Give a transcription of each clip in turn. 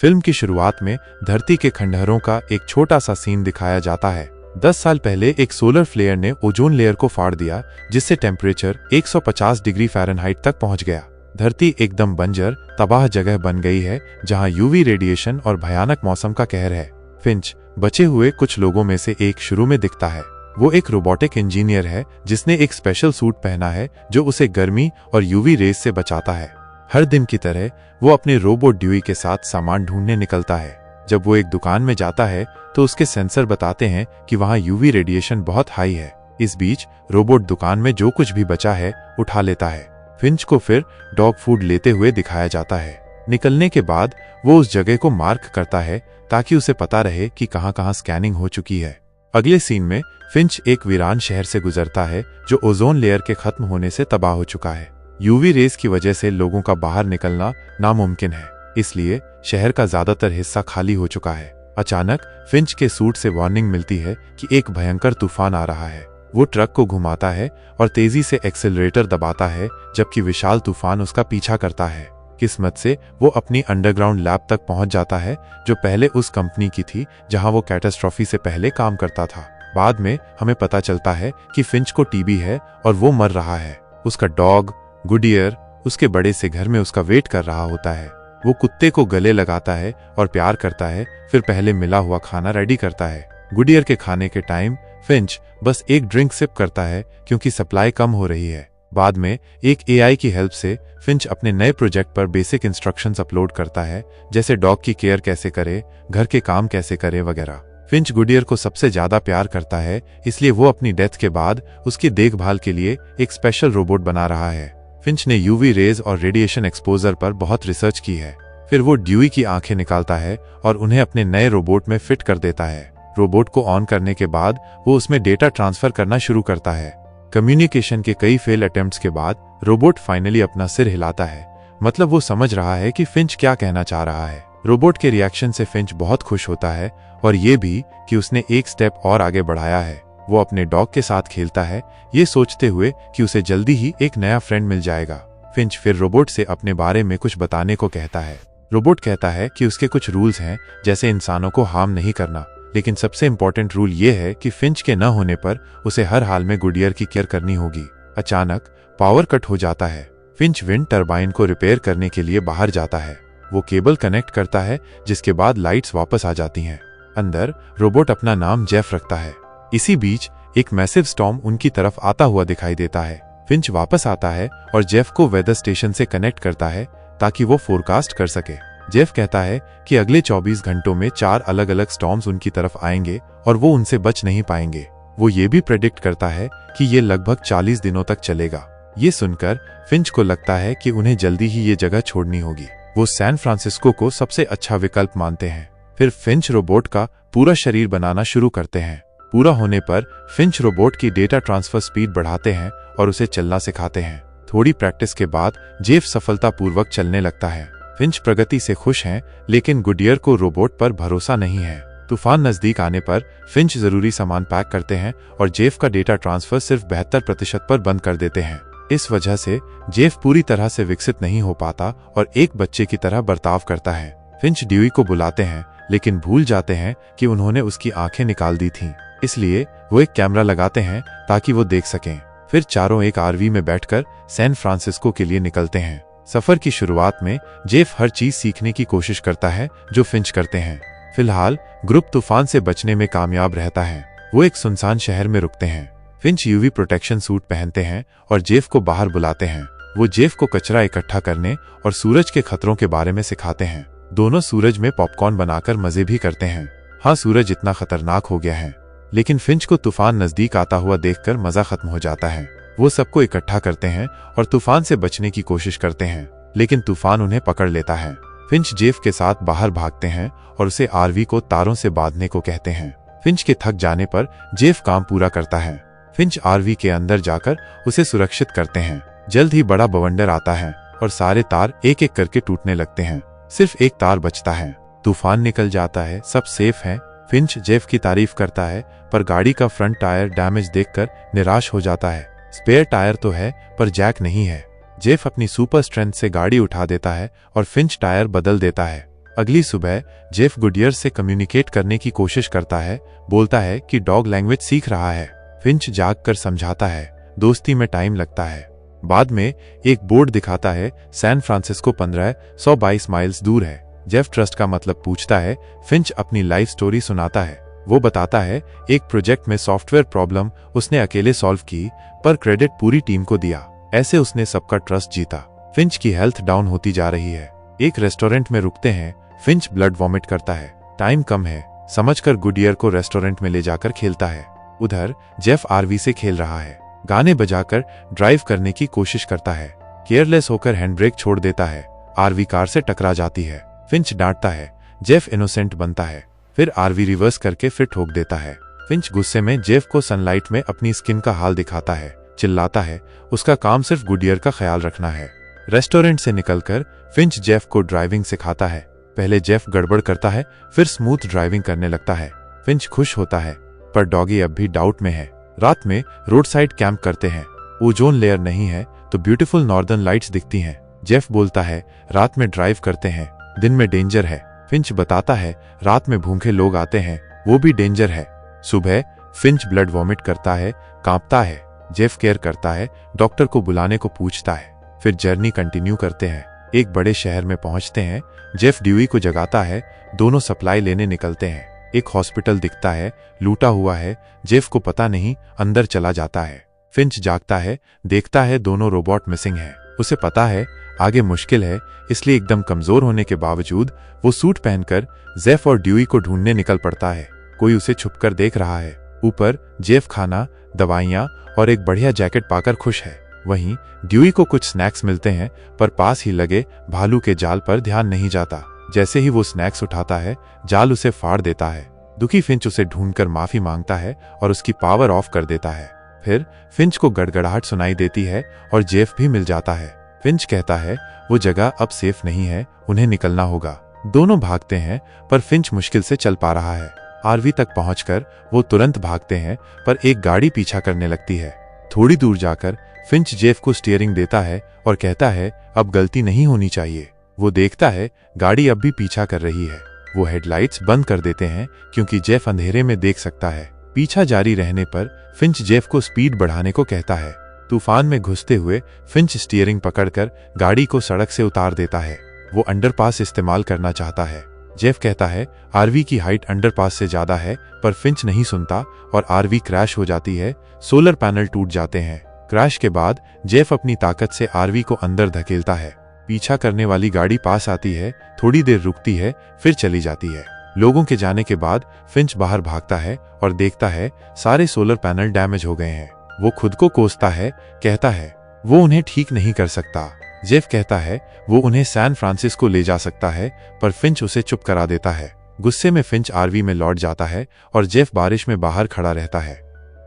Film की शुरुआत में धरती के खंडहरों का एक छोटा सा सीन दिखाया जाता है। 10 साल पहले एक सोलर फ्लेयर ने ओजोन लेयर को फाड़ दिया, जिससे टेम्परेचर 150 डिग्री फ़ारेनहाइट तक पहुंच गया। धरती एकदम बंजर तबाह जगह बन गई है, जहां यूवी रेडिएशन और भयानक मौसम का कहर है। फिंच बचे हुए कुछ लोगों में से एक शुरू में दिखता है। वो एक रोबोटिक इंजीनियर है जिसने एक स्पेशल सूट पहना है जो उसे गर्मी और यूवी रेस से बचाता है। हर दिन की तरह वो अपने रोबोट ड्यूई के साथ सामान ढूंढने निकलता है। जब वो एक दुकान में जाता है तो उसके सेंसर बताते हैं कि वहां यूवी रेडिएशन बहुत हाई है। इस बीच रोबोट दुकान में जो कुछ भी बचा है उठा लेता है। फिंच को फिर डॉग फूड लेते हुए दिखाया जाता है। निकलने के बाद वो उस जगह को मार्क करता है ताकि उसे पता रहे कि कहां कहां स्कैनिंग हो चुकी है। अगले सीन में फिंच एक वीरान शहर से गुजरता है जो ओजोन लेयर के खत्म होने से तबाह हो चुका है। यूवी रेस की वजह से लोगों का बाहर निकलना नामुमकिन है, इसलिए शहर का ज्यादातर हिस्सा खाली हो चुका है। अचानक फिंच के सूट से वार्निंग मिलती है कि एक भयंकर तूफान आ रहा है। वो ट्रक को घुमाता है और तेजी से एक्सेलरेटर दबाता है, जबकि विशाल तूफान उसका पीछा करता है। किस्मत से वो अपनी अंडरग्राउंड लैब तक पहुंच जाता है, जो पहले उस कंपनी की थी जहां वो कैटास्ट्रॉफी से पहले काम करता था। बाद में हमें पता चलता है कि फिंच को टीबी है और वो मर रहा है। उसका डॉग गुडियर उसके बड़े से घर में उसका वेट कर रहा होता है। वो कुत्ते को गले लगाता है और प्यार करता है, फिर पहले मिला हुआ खाना रेडी करता है। गुडियर के खाने के टाइम फिंच बस एक ड्रिंक सिप करता है क्योंकि सप्लाई कम हो रही है। बाद में एक एआई की हेल्प से फिंच अपने नए प्रोजेक्ट पर बेसिक इंस्ट्रक्शंस अपलोड करता है, जैसे डॉग की केयर कैसे करे, घर के काम कैसे करे वगैरह। फिंच गुडियर को सबसे ज्यादा प्यार करता है, इसलिए वो अपनी डेथ के बाद उसकी देखभाल के लिए एक स्पेशल रोबोट बना रहा है। फिंच ने यूवी रेज और रेडिएशन एक्सपोजर पर बहुत रिसर्च की है। फिर वो ड्यूई की आंखें निकालता है और उन्हें अपने नए रोबोट में फिट कर देता है। रोबोट को ऑन करने के बाद वो उसमें डेटा ट्रांसफर करना शुरू करता है। कम्युनिकेशन के कई फेल अटेम्प्ट्स के बाद रोबोट फाइनली अपना सिर हिलाता है, मतलब वो समझ रहा है कि फिंच क्या कहना चाह रहा है। रोबोट के रिएक्शन से फिंच बहुत खुश होता है और ये भी कि उसने एक स्टेप और आगे बढ़ाया है। वो अपने डॉग के साथ खेलता है, ये सोचते हुए कि उसे जल्दी ही एक नया फ्रेंड मिल जाएगा। फिंच फिर रोबोट से अपने बारे में कुछ बताने को कहता है। रोबोट कहता है कि उसके कुछ रूल्स हैं, जैसे इंसानों को हार्म नहीं करना, लेकिन सबसे इम्पोर्टेंट रूल ये है कि फिंच के न होने पर उसे हर हाल में गुडियर की केयर करनी होगी। अचानक पावर कट हो जाता है। फिंच विंड टरबाइन को रिपेयर करने के लिए बाहर जाता है। वो केबल कनेक्ट करता है, जिसके बाद लाइट्स वापस आ जाती हैं। अंदर रोबोट अपना नाम जेफ रखता है। इसी बीच एक मैसिव स्टॉर्म उनकी तरफ आता हुआ दिखाई देता है। फिंच वापस आता है और जेफ को वेदर स्टेशन से कनेक्ट करता है ताकि वो फोरकास्ट कर सके। जेफ कहता है कि अगले 24 घंटों में 4 अलग अलग स्टॉर्म्स उनकी तरफ आएंगे और वो उनसे बच नहीं पाएंगे। वो ये भी प्रेडिक्ट करता है कि ये लगभग 40 दिनों तक चलेगा। ये सुनकर फिंच को लगता है कि उन्हें जल्दी ही ये जगह छोड़नी होगी। वो सैन फ्रांसिस्को को सबसे अच्छा विकल्प मानते हैं। फिर फिंच रोबोट का पूरा शरीर बनाना शुरू करते हैं। पूरा होने पर फिंच रोबोट की डेटा ट्रांसफर स्पीड बढ़ाते हैं और उसे चलना सिखाते हैं। थोड़ी प्रैक्टिस के बाद जेफ सफलतापूर्वक चलने लगता है। फिंच प्रगति से खुश हैं, लेकिन गुडियर को रोबोट पर भरोसा नहीं है। तूफान नजदीक आने पर फिंच जरूरी सामान पैक करते हैं और जेफ का डेटा ट्रांसफर सिर्फ 72% पर बंद कर देते हैं। इस वजह से जेफ पूरी तरह से विकसित नहीं हो पाता और एक बच्चे की तरह बर्ताव करता है। फिंच ड्यूई को बुलाते हैं, लेकिन भूल जाते हैं कि उन्होंने उसकी आंखें निकाल दी थीं। इसलिए वो एक कैमरा लगाते हैं ताकि वो देख सकें। फिर चारों एक आरवी में बैठकर सैन फ्रांसिस्को के लिए निकलते हैं। सफर की शुरुआत में जेफ हर चीज सीखने की कोशिश करता है जो फिंच करते हैं। फिलहाल ग्रुप तूफान से बचने में कामयाब रहता है। वो एक सुनसान शहर में रुकते हैं। फिंच यूवी प्रोटेक्शन सूट पहनते हैं और जेफ को बाहर बुलाते हैं। वो जेफ को कचरा इकट्ठा करने और सूरज के खतरों के बारे में सिखाते हैं। दोनों सूरज में पॉपकॉर्न बनाकर मजे भी करते हैं। हाँ, सूरज इतना खतरनाक हो गया है, लेकिन फिंच को तूफान नजदीक आता हुआ देखकर मजा खत्म हो जाता है। वो सबको इकट्ठा करते हैं और तूफान से बचने की कोशिश करते हैं, लेकिन तूफान उन्हें पकड़ लेता है। फिंच जेफ के साथ बाहर भागते हैं और उसे आरवी को तारों से बांधने को कहते हैं। फिंच के थक जाने पर जेफ काम पूरा करता है। फिंच आरवी के अंदर जाकर उसे सुरक्षित करते हैं। जल्द ही बड़ा बवंडर आता है और सारे तार एक एक करके टूटने लगते हैं। सिर्फ एक तार बचता है। तूफान निकल जाता है, सब सेफ है। फिंच जेफ की तारीफ करता है, पर गाड़ी का फ्रंट टायर डैमेज देखकर निराश हो जाता है। स्पेयर टायर तो है, पर जैक नहीं है। जेफ अपनी सुपर स्ट्रेंथ से गाड़ी उठा देता है और फिंच टायर बदल देता है। अगली सुबह जेफ गुडियर से कम्युनिकेट करने की कोशिश करता है, बोलता है कि डॉग लैंग्वेज सीख रहा है। फिंच जाग कर समझाता है, दोस्ती में टाइम लगता है। बाद में एक बोर्ड दिखाता है, सैन फ्रांसिस्को 1522 माइल्स दूर है। जेफ ट्रस्ट का मतलब पूछता है। फिंच अपनी लाइफ स्टोरी सुनाता है। वो बताता है एक प्रोजेक्ट में सॉफ्टवेयर प्रॉब्लम उसने अकेले सॉल्व की, पर क्रेडिट पूरी टीम को दिया। ऐसे उसने सबका ट्रस्ट जीता। फिंच की हेल्थ डाउन होती जा रही है। एक रेस्टोरेंट में रुकते हैं। फिंच ब्लड वॉमिट करता है। टाइम कम है, समझकर गुडियर को रेस्टोरेंट में ले जाकर खेलता है। उधर जेफ आरवी से खेल रहा है। गाने बजाकर ड्राइव करने की कोशिश करता है। केयरलेस होकर हैंडब्रेक छोड़ देता है। आरवी कार से टकरा जाती है। फिंच डांटता है। जेफ इनोसेंट बनता है। फिर आरवी रिवर्स करके फिर ठोक देता है। फिंच गुस्से में जेफ को सनलाइट में अपनी स्किन का हाल दिखाता है, चिल्लाता है उसका काम सिर्फ गुडियर का ख्याल रखना है। रेस्टोरेंट से निकलकर फिंच जेफ को ड्राइविंग सिखाता है। पहले जेफ गड़बड़ करता है, फिर स्मूथ ड्राइविंग करने लगता है। फिंच खुश होता है, पर डॉगी अब भी डाउट में है। रात में रोड साइड कैंप करते हैं। ओजोन लेयर नहीं है तो ब्यूटीफुल नॉर्दर्न लाइट्स दिखती हैं। जेफ बोलता है रात में ड्राइव करते हैं, दिन में डेंजर है। फिंच बताता है रात में भूखे लोग आते हैं, वो भी डेंजर है। सुबह फिंच ब्लड वॉमिट करता है, कांपता है। जेफ केयर करता है, डॉक्टर को बुलाने को पूछता है। फिर जर्नी कंटिन्यू करते हैं। एक बड़े शहर में पहुंचते हैं। जेफ ड्यूई को जगाता है। दोनों सप्लाई लेने निकलते हैं। एक हॉस्पिटल दिखता है, लूटा हुआ है। जेफ को पता नहीं, अंदर चला जाता है। फिंच जागता है, देखता है दोनों रोबोट मिसिंग हैं। उसे पता है आगे मुश्किल है, इसलिए एकदम कमजोर होने के बावजूद वो सूट पहनकर जेफ और ड्यूई को ढूंढने निकल पड़ता है। कोई उसे छुपकर देख रहा है। ऊपर जेफ खाना, दवाइयां और एक बढ़िया जैकेट पाकर खुश है। वहीं ड्यूई को कुछ स्नैक्स मिलते हैं, पर पास ही लगे भालू के जाल पर ध्यान नहीं जाता। जैसे ही वो स्नैक्स उठाता है, जाल उसे फाड़ देता है। दुखी फिंच उसे ढूंढकर माफी मांगता है और उसकी पावर ऑफ कर देता है। फिर फिंच को गड़गड़ाहट सुनाई देती है और जेफ भी मिल जाता है। फिंच कहता है वो जगह अब सेफ नहीं है, उन्हें निकलना होगा। दोनों भागते हैं, पर फिंच मुश्किल से चल पा रहा है। आरवी तक पहुंचकर वो तुरंत भागते हैं, पर एक गाड़ी पीछा करने लगती है। थोड़ी दूर जाकर फिंच जेफ को स्टीयरिंग देता है और कहता है अब गलती नहीं होनी चाहिए। वो देखता है गाड़ी अब भी पीछा कर रही है। वो हेडलाइट्स बंद कर देते हैं क्योंकि जेफ अंधेरे में देख सकता है। पीछा जारी रहने पर फिंच जेफ को स्पीड बढ़ाने को कहता है। तूफान में घुसते हुए फिंच स्टीयरिंग पकड़कर गाड़ी को सड़क से उतार देता है। वो अंडरपास इस्तेमाल करना चाहता है। जेफ कहता है आरवी की हाइट अंडरपास से ज्यादा है, पर फिंच नहीं सुनता और आरवी क्रैश हो जाती है। सोलर पैनल टूट जाते हैं। क्रैश के बाद जेफ अपनी ताकत से आरवी को अंदर धकेलता है। पीछा करने वाली गाड़ी पास आती है, थोड़ी देर रुकती है, फिर चली जाती है। लोगों के जाने के बाद फिंच बाहर भागता है और देखता है सारे सोलर पैनल डैमेज हो गए हैं। वो खुद को कोसता है, कहता है वो उन्हें ठीक नहीं कर सकता। जेफ कहता है वो उन्हें सैन फ्रांसिस्को ले जा सकता है, पर फिंच उसे चुप करा देता है। गुस्से में फिंच आरवी में लौट जाता है और जेफ बारिश में बाहर खड़ा रहता है।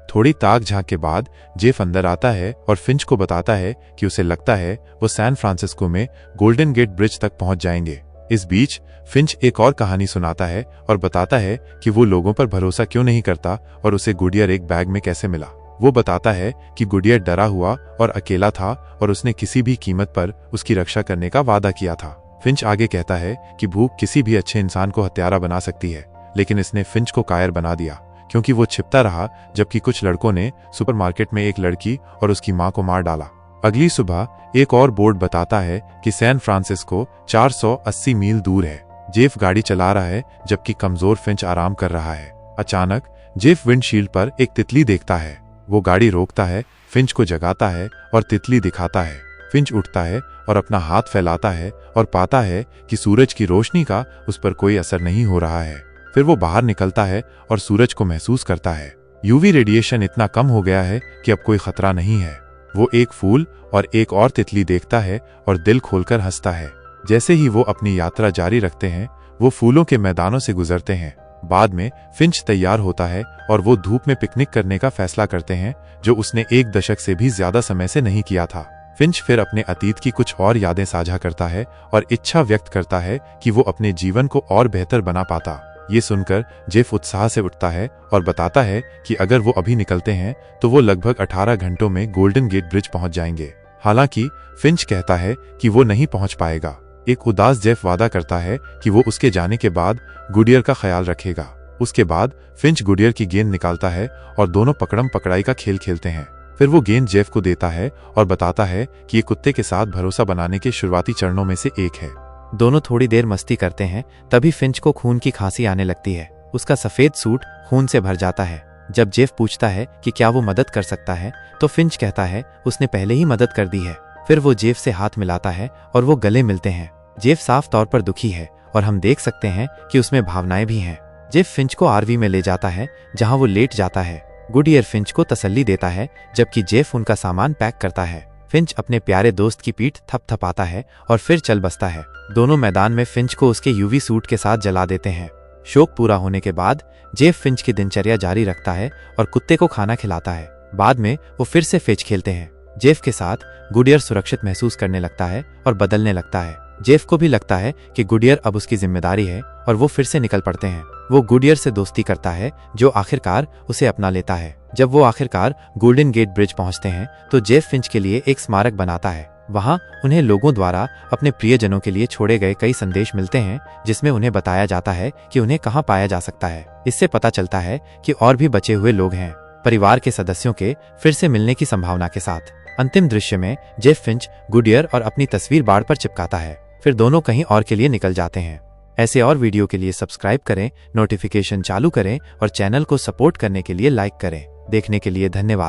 थोड़ी ताक झांक के बाद जेफ अंदर आता है और फिंच को बताता है कि उसे लगता है वो सैन फ्रांसिस्को में गोल्डन गेट ब्रिज तक पहुंच जाएंगे। इस बीच फिंच एक और कहानी सुनाता है और बताता है कि वो लोगों पर भरोसा क्यों नहीं करता और उसे गुडियर एक बैग में कैसे मिला। वो बताता है कि गुडियर डरा हुआ और अकेला था और उसने किसी भी कीमत पर उसकी रक्षा करने का वादा किया था। फिंच आगे कहता है कि भूख किसी भी अच्छे इंसान को हत्यारा बना सकती है, लेकिन इसने फिंच को कायर बना दिया क्योंकि वो छिपता रहा, जबकि कुछ लड़कों ने सुपरमार्केट में एक लड़की और उसकी मां को मार डाला। अगली सुबह एक और बोर्ड बताता है कि सैन फ्रांसिस्को 480 मील दूर है। जेफ गाड़ी चला रहा है जबकि कमजोर फिंच आराम कर रहा है। अचानक जेफ विंडशील्ड पर एक तितली देखता है। वो गाड़ी रोकता है, फिंच को जगाता है और तितली दिखाता है। फिंच उठता है और अपना हाथ फैलाता है और पाता है कि सूरज की रोशनी का उस पर कोई असर नहीं हो रहा है। फिर वो बाहर निकलता है और सूरज को महसूस करता है। यूवी रेडिएशन इतना कम हो गया है कि अब कोई खतरा नहीं है। वो एक फूल और एक और तितली देखता है और दिल खोलकर हंसता है। जैसे ही वो अपनी यात्रा जारी रखते हैं, वो फूलों के मैदानों से गुजरते हैं। बाद में फिंच तैयार होता है और वो धूप में पिकनिक करने का फैसला करते हैं, जो उसने 1 दशक से भी ज्यादा समय से नहीं किया था। फिंच फिर अपने अतीत की कुछ और यादें साझा करता है और इच्छा व्यक्त करता है कि वो अपने जीवन को और बेहतर बना पाता। ये सुनकर जेफ उत्साह से उठता है और बताता है कि अगर वो अभी निकलते हैं तो वो लगभग 18 घंटों में गोल्डन गेट ब्रिज पहुंच जाएंगे। हालांकि फिंच कहता है कि वो नहीं पहुंच पाएगा। एक उदास जेफ वादा करता है कि वो उसके जाने के बाद गुडियर का ख्याल रखेगा। उसके बाद फिंच गुडियर की गेंद निकालता है और दोनों पकड़म पकड़ाई का खेल खेलते हैं। फिर वो गेंद जेफ को देता है और बताता है कि ये कुत्ते के साथ भरोसा बनाने के शुरुआती चरणों में से एक है। दोनों थोड़ी देर मस्ती करते हैं, तभी फिंच को खून की खांसी आने लगती है। उसका सफेद सूट खून से भर जाता है। जब जेफ पूछता है कि क्या वो मदद कर सकता है, तो फिंच कहता है उसने पहले ही मदद कर दी है। फिर वो जेफ से हाथ मिलाता है और वो गले मिलते हैं। जेफ साफ तौर पर दुखी है और हम देख सकते हैं कि उसमें भावनाएं भी हैं। जेफ फिंच को आरवी में ले जाता है, जहां वो लेट जाता है। गुडियर फिंच को तसल्ली देता है, जबकि जेफ उनका सामान पैक करता है। फिंच अपने प्यारे दोस्त की पीठ थपथपाता है और फिर चल बसता है। दोनों मैदान में फिंच को उसके यूवी सूट के साथ जला देते हैं। शोक पूरा होने के बाद जेफ फिंच की दिनचर्या जारी रखता है और कुत्ते को खाना खिलाता है। बाद में वो फिर से फिंच खेलते हैं। जेफ के साथ गुडियर सुरक्षित महसूस करने लगता है और बदलने लगता है। जेफ को भी लगता है कि गुडियर अब उसकी जिम्मेदारी है और वो फिर से निकल पड़ते हैं। वो गुडियर से दोस्ती करता है, जो आखिरकार उसे अपना लेता है। जब वो आखिरकार गोल्डन गेट ब्रिज पहुंचते हैं, तो जेफ फिंच के लिए एक स्मारक बनाता है। वहां उन्हें लोगों द्वारा अपने प्रियजनों के लिए छोड़े गए कई संदेश मिलते हैं, जिसमें उन्हें बताया जाता है कि उन्हें कहां पाया जा सकता है। इससे पता चलता है कि और भी बचे हुए लोग हैं, परिवार के सदस्यों के फिर से मिलने की संभावना के साथ। अंतिम दृश्य में जेफ फिंच गुडियर और अपनी तस्वीर बाड़ पर चिपकाता है। फिर दोनों कहीं और के लिए निकल जाते हैं। ऐसे और वीडियो के लिए सब्सक्राइब करें, नोटिफिकेशन चालू करें और चैनल को सपोर्ट करने के लिए लाइक करें। देखने के लिए धन्यवाद।